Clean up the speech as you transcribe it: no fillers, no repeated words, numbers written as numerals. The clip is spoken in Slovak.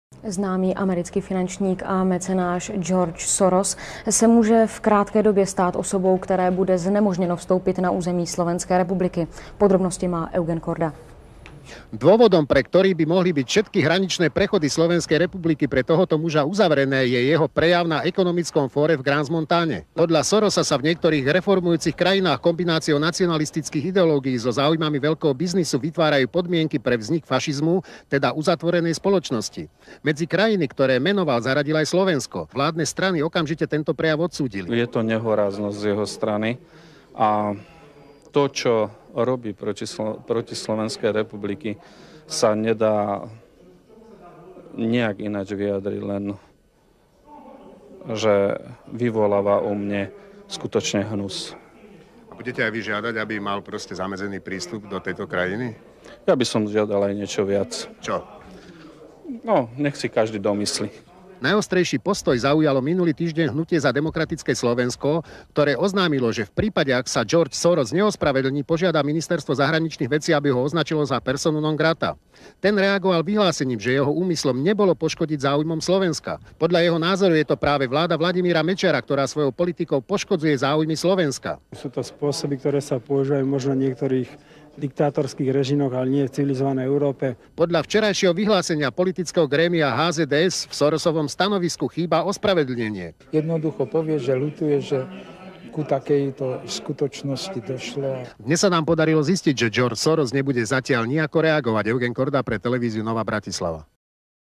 Známý americký finančník a mecenáš George Soros se může v krátké době stát osobou, které bude znemožněno vstoupit na území Slovenské republiky. Podrobnosti má Eugen Korda. Dôvodom, pre ktorý by mohli byť všetky hraničné prechody Slovenskej republiky pre tohoto muža uzavrené, je jeho prejav na ekonomickom fóre v Crans-Montáne. Podľa Sorosa sa v niektorých reformujúcich krajinách kombináciou nacionalistických ideológií so záujmami veľkého biznisu vytvárajú podmienky pre vznik fašizmu, teda uzatvorenej spoločnosti. Medzi krajiny, ktoré menoval, zaradil aj Slovensko. Vládne strany okamžite tento prejav odsúdili. Je to nehoráznosť z jeho strany a to, čo robí proti Slovenskej republiky, sa nedá nejak ináč vyjadriť, len že vyvoláva u mne skutočne hnus. A budete aj vy žiadať, aby mal proste zamedzený prístup do tejto krajiny? Ja by som žiadal aj niečo viac. Čo? No, nech si každý domyslí. Najostrejší postoj zaujalo minulý týždeň Hnutie za demokratické Slovensko, ktoré oznámilo, že v prípade, ak sa George Soros neospravedlní, požiada ministerstvo zahraničných vecí, aby ho označilo za personu non grata. Ten reagoval vyhlásením, že jeho úmyslom nebolo poškodiť záujmom Slovenska. Podľa jeho názoru je to práve vláda Vladimíra Mečera, ktorá svojou politikou poškodzuje záujmy Slovenska. Sú to spôsoby, ktoré sa používajú možno v niektorých diktátorských režimoch, ale nie v civilizovanej Európe. Podľa včerajšieho vyhlásenia politického grémia HZDS v Sorosovom stanovisku chýba ospravedlnenie. Jednoducho povie, že ľutuje, že ku takejto skutočnosti došlo. Dnes sa nám podarilo zistiť, že George Soros nebude zatiaľ nejako reagovať. Eugen Korda pre televíziu Nová Bratislava.